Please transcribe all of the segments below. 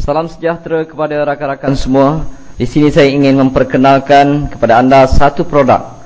Salam sejahtera kepada rakan-rakan semua. Di sini saya ingin memperkenalkan kepada anda satu produk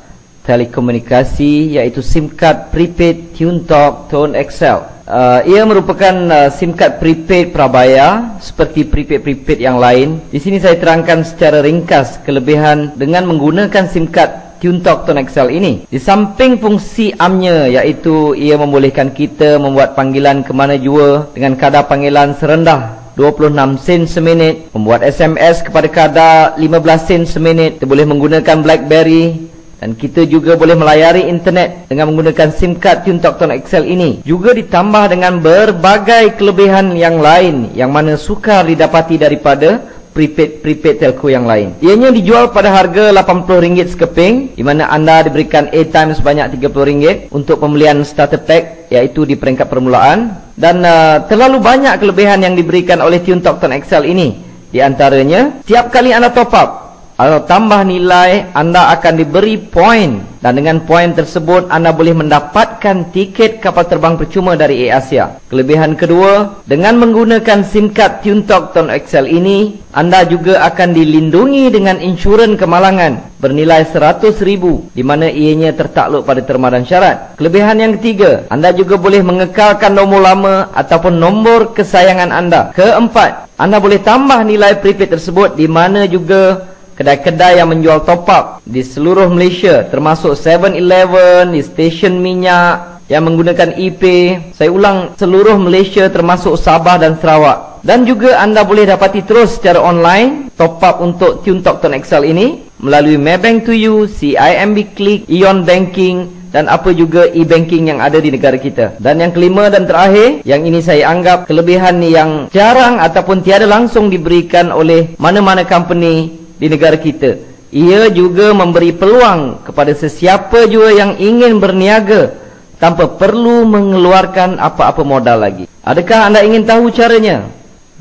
telekomunikasi, iaitu SIM card prepaid TuneTalk Tone XL. Ia merupakan SIM card prepaid prabayar seperti prepaid yang lain. Di sini saya terangkan secara ringkas kelebihan dengan menggunakan SIM card TuneTalk Tone XL ini. Di samping fungsi amnya, iaitu ia membolehkan kita membuat panggilan ke mana jua dengan kadar panggilan serendah 26 sen seminit, membuat SMS kepada kadar 15 sen seminit. Kita boleh menggunakan BlackBerry dan kita juga boleh melayari internet dengan menggunakan SIM card TuneTalk Tone XL ini. Juga ditambah dengan berbagai kelebihan yang lain yang mana sukar didapati daripada prepaid telco yang lain. Ianya dijual pada harga RM80 sekeping, di mana anda diberikan airtime sebanyak RM30 untuk pembelian starter pack, iaitu di peringkat permulaan. Dan terlalu banyak kelebihan yang diberikan oleh TuneTalk Tone XL ini. Di antaranya, tiap kali anda top up atau tambah nilai, anda akan diberi poin, dan dengan poin tersebut anda boleh mendapatkan tiket kapal terbang percuma dari AirAsia. Kelebihan kedua, dengan menggunakan SIM card TuneTalk Tone XL ini, anda juga akan dilindungi dengan insurans kemalangan bernilai RM100,000, di mana ianya tertakluk pada terma dan syarat. Kelebihan yang ketiga, anda juga boleh mengekalkan nombor lama ataupun nombor kesayangan anda. Keempat, anda boleh tambah nilai prepaid tersebut, di mana juga kedai-kedai yang menjual top up di seluruh Malaysia, termasuk 7-Eleven, di stesen minyak yang menggunakan ePay. Saya ulang, seluruh Malaysia termasuk Sabah dan Sarawak. Dan juga anda boleh dapati terus secara online top up untuk TuneTalk Tone XL ini melalui Maybank to You, CIMB Click, Ion Banking, dan apa juga e-banking yang ada di negara kita. Dan yang kelima dan terakhir, yang ini saya anggap kelebihan yang jarang ataupun tiada langsung diberikan oleh mana-mana company di negara kita. Ia juga memberi peluang kepada sesiapa jua yang ingin berniaga tanpa perlu mengeluarkan apa-apa modal lagi. Adakah anda ingin tahu caranya?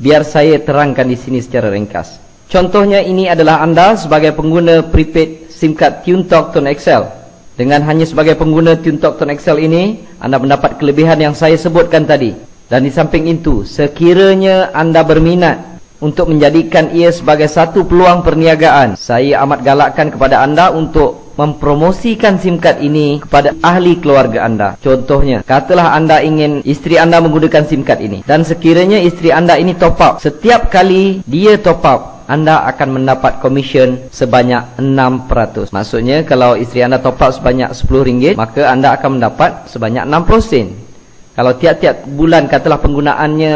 Biar saya terangkan di sini secara ringkas. Contohnya, ini adalah anda sebagai pengguna prepaid SIM card TuneTalk Tone XL. Dengan hanya sebagai pengguna TuneTalk Tone XL ini, anda mendapat kelebihan yang saya sebutkan tadi. Dan di samping itu, sekiranya anda berminat untuk menjadikan ia sebagai satu peluang perniagaan, saya amat galakkan kepada anda untuk mempromosikan SIM card ini kepada ahli keluarga anda. Contohnya, katalah anda ingin isteri anda menggunakan SIM card ini, dan sekiranya isteri anda ini top up. Setiap kali dia top up, anda akan mendapat komisen sebanyak 6%. Maksudnya, kalau isteri anda top up sebanyak RM10, maka anda akan mendapat sebanyak 60 sen. Kalau tiap-tiap bulan katalah penggunaannya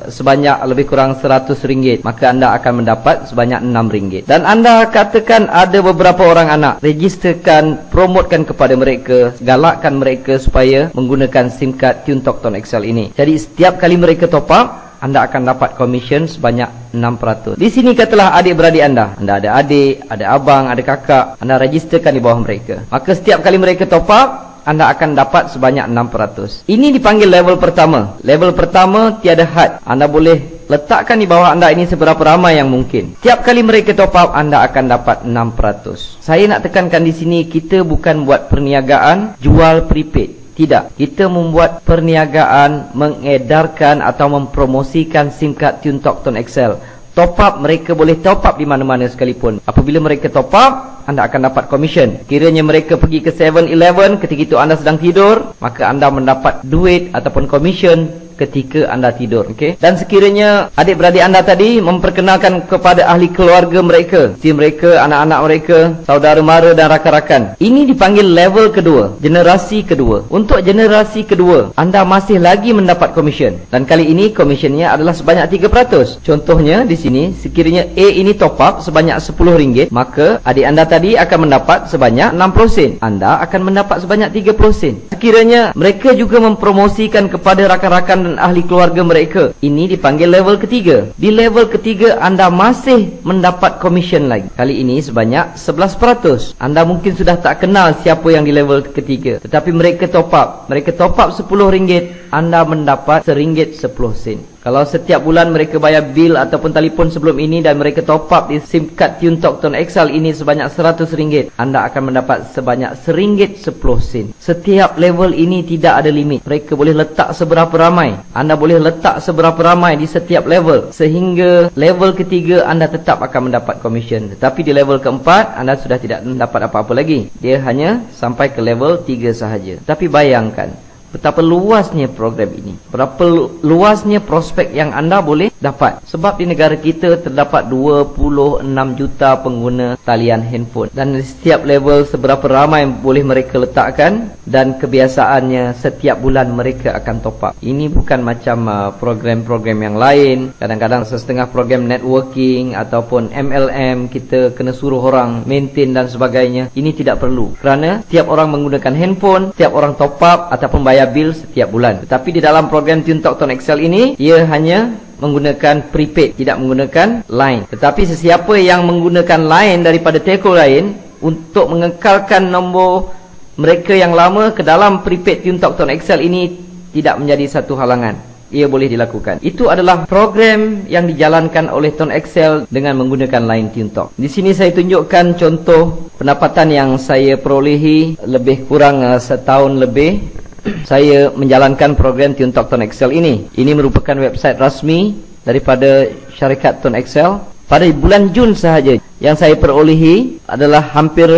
sebanyak lebih kurang RM100, maka anda akan mendapat sebanyak RM6. Dan anda katakan ada beberapa orang anak, registerkan, promotkan kepada mereka, galakkan mereka supaya menggunakan SIM card TuneTalk Tone XL ini. Jadi setiap kali mereka top up, anda akan dapat komisen sebanyak 6%. Di sini katalah adik-beradik anda ada adik, ada abang, ada kakak, anda registerkan di bawah mereka. Maka setiap kali mereka top up, anda akan dapat sebanyak 6%. Ini dipanggil level pertama. Level pertama tiada had. Anda boleh letakkan di bawah anda ini seberapa ramai yang mungkin. Tiap kali mereka top up, anda akan dapat 6%. Saya nak tekankan di sini, kita bukan buat perniagaan jual prepaid. Tidak. Kita membuat perniagaan mengedarkan atau mempromosikan SIM card TuneTalk Tone XL. Top up, mereka boleh top up di mana-mana sekalipun. Apabila mereka top up, anda akan dapat komisen. Kiranya mereka pergi ke 7-Eleven ketika itu anda sedang tidur, maka anda mendapat duit ataupun komisen ketika anda tidur. Dan sekiranya adik-beradik anda tadi memperkenalkan kepada ahli keluarga mereka, isteri mereka, anak-anak mereka, saudara mara dan rakan-rakan, ini dipanggil level kedua, generasi kedua. Untuk generasi kedua, anda masih lagi mendapat komisen, dan kali ini komisennya adalah sebanyak 3%. Contohnya di sini, sekiranya A ini top up sebanyak RM10, maka adik anda tadi akan mendapat sebanyak 60 sen. Anda akan mendapat sebanyak 30 sen. Sekiranya mereka juga mempromosikan kepada rakan-rakan dan ahli keluarga mereka, ini dipanggil level ketiga. Di level ketiga, anda masih mendapat komisen lagi. Kali ini sebanyak 11%. Anda mungkin sudah tak kenal siapa yang di level ketiga, tetapi mereka top up. Mereka top up RM10, anda mendapat RM1.10. Kalau setiap bulan mereka bayar bil ataupun telefon sebelum ini dan mereka top up di SIM card TuneTalk Tone XL ini sebanyak RM100, anda akan mendapat sebanyak RM1.10. Setiap level ini tidak ada limit. Mereka boleh letak seberapa ramai. Anda boleh letak seberapa ramai di setiap level, sehingga level ketiga anda tetap akan mendapat komisen. Tetapi di level keempat anda sudah tidak mendapat apa-apa lagi. Dia hanya sampai ke level 3 sahaja. Tapi bayangkan betapa luasnya program ini, berapa luasnya prospek yang anda boleh dapat. Sebab di negara kita terdapat 26 juta pengguna talian handphone, dan setiap level seberapa ramai boleh mereka letakkan, dan kebiasaannya setiap bulan mereka akan top up. Ini bukan macam program-program yang lain. Kadang-kadang setengah program networking ataupun MLM kita kena suruh orang maintain dan sebagainya. Ini tidak perlu, kerana setiap orang menggunakan handphone, setiap orang top up ataupun bayar bil setiap bulan. Tetapi di dalam program TuneTalk Tone XL ini, ia hanya menggunakan prepaid, tidak menggunakan line. Tetapi sesiapa yang menggunakan line daripada telco lain untuk mengekalkan nombor mereka yang lama ke dalam prepaid TuneTalk Tone XL ini, tidak menjadi satu halangan. Ia boleh dilakukan. Itu adalah program yang dijalankan oleh Tone XL dengan menggunakan line TuneTalk. Di sini saya tunjukkan contoh pendapatan yang saya perolehi lebih kurang setahun lebih saya menjalankan program TuneTalk Tone XL ini. Ini merupakan website rasmi daripada syarikat Tone XL. Pada bulan Jun sahaja yang saya perolehi adalah hampir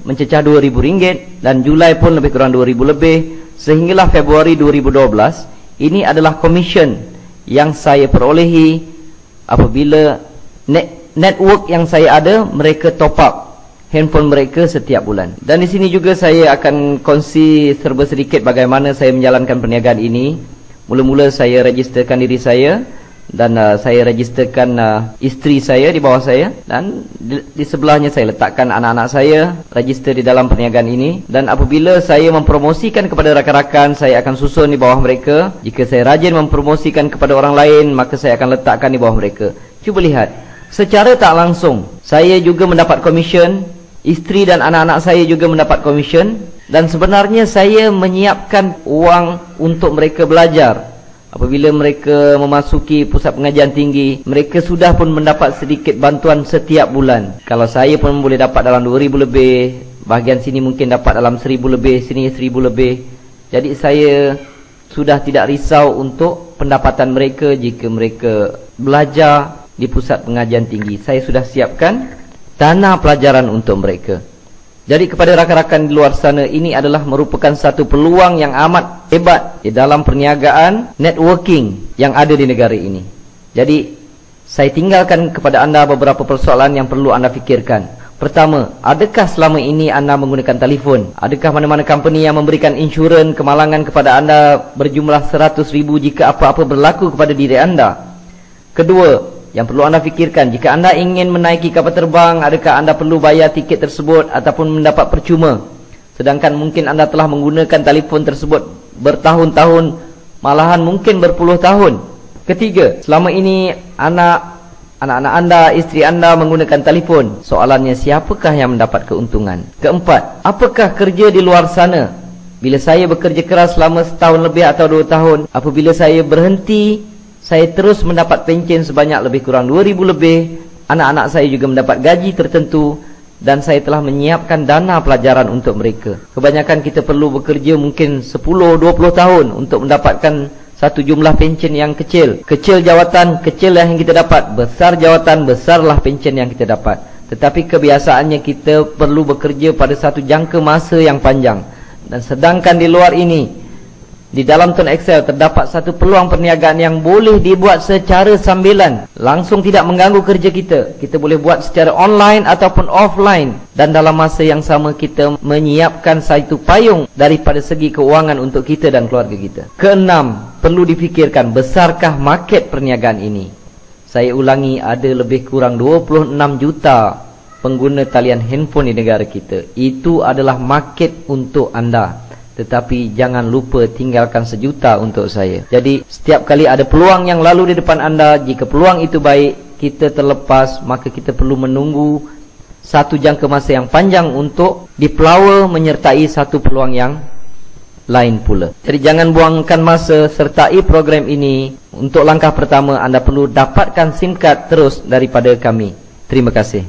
mencecah RM2,000, dan Julai pun lebih kurang RM2,000 lebih, sehinggalah Februari 2012. Ini adalah komisen yang saya perolehi apabila network yang saya ada mereka top up handphone mereka setiap bulan. Dan di sini juga saya akan kongsi serba sedikit bagaimana saya menjalankan perniagaan ini. Mula-mula saya registerkan diri saya, dan saya registerkan isteri saya di bawah saya, dan di sebelahnya saya letakkan anak-anak saya register di dalam perniagaan ini. Dan apabila saya mempromosikan kepada rakan-rakan, saya akan susun di bawah mereka. Jika saya rajin mempromosikan kepada orang lain, maka saya akan letakkan di bawah mereka. Cuba lihat, secara tak langsung saya juga mendapat komisen, isteri dan anak-anak saya juga mendapat komisen, dan sebenarnya saya menyiapkan uang untuk mereka belajar. Apabila mereka memasuki pusat pengajian tinggi, mereka sudah pun mendapat sedikit bantuan setiap bulan. Kalau saya pun boleh dapat dalam RM2,000 lebih, bahagian sini mungkin dapat dalam RM1,000 lebih, sini RM1,000 lebih. Jadi saya sudah tidak risau untuk pendapatan mereka jika mereka belajar di pusat pengajian tinggi. Saya sudah siapkan dana pelajaran untuk mereka. Jadi kepada rakan-rakan di luar sana, ini adalah merupakan satu peluang yang amat hebat di dalam perniagaan networking yang ada di negara ini. Jadi saya tinggalkan kepada anda beberapa persoalan yang perlu anda fikirkan. Pertama, adakah selama ini anda menggunakan telefon? Adakah mana-mana company yang memberikan insurans kemalangan kepada anda berjumlah RM100,000 jika apa-apa berlaku kepada diri anda? Kedua, yang perlu anda fikirkan, jika anda ingin menaiki kapal terbang, adakah anda perlu bayar tiket tersebut ataupun mendapat percuma? Sedangkan mungkin anda telah menggunakan telefon tersebut bertahun-tahun, malahan mungkin berpuluh tahun. Ketiga, selama ini anak-anak anda, isteri anda menggunakan telefon. Soalannya, siapakah yang mendapat keuntungan? Keempat, apakah kerja di luar sana? Bila saya bekerja keras selama setahun lebih atau 2 tahun, apabila saya berhenti, saya terus mendapat pencen sebanyak lebih kurang RM2,000 lebih. Anak-anak saya juga mendapat gaji tertentu, dan saya telah menyiapkan dana pelajaran untuk mereka. Kebanyakan kita perlu bekerja mungkin 10-20 tahun untuk mendapatkan satu jumlah pencen yang kecil. Kecil jawatan, kecil yang kita dapat. Besar jawatan, besarlah pencen yang kita dapat. Tetapi kebiasaannya kita perlu bekerja pada satu jangka masa yang panjang. Dan sedangkan di luar ini, di dalam Tone XL terdapat satu peluang perniagaan yang boleh dibuat secara sambilan, langsung tidak mengganggu kerja kita. Kita boleh buat secara online ataupun offline, dan dalam masa yang sama kita menyiapkan satu payung daripada segi keuangan untuk kita dan keluarga kita. Keenam, perlu difikirkan, besarkah market perniagaan ini? Saya ulangi, ada lebih kurang 26 juta pengguna talian handphone di negara kita. Itu adalah market untuk anda. Tetapi jangan lupa tinggalkan 1 juta untuk saya. Jadi setiap kali ada peluang yang lalu di depan anda, jika peluang itu baik, kita terlepas, maka kita perlu menunggu satu jangka masa yang panjang untuk dipelawa menyertai satu peluang yang lain pula. Jadi jangan buangkan masa, sertai program ini. Untuk langkah pertama, anda perlu dapatkan SIM card terus daripada kami. Terima kasih.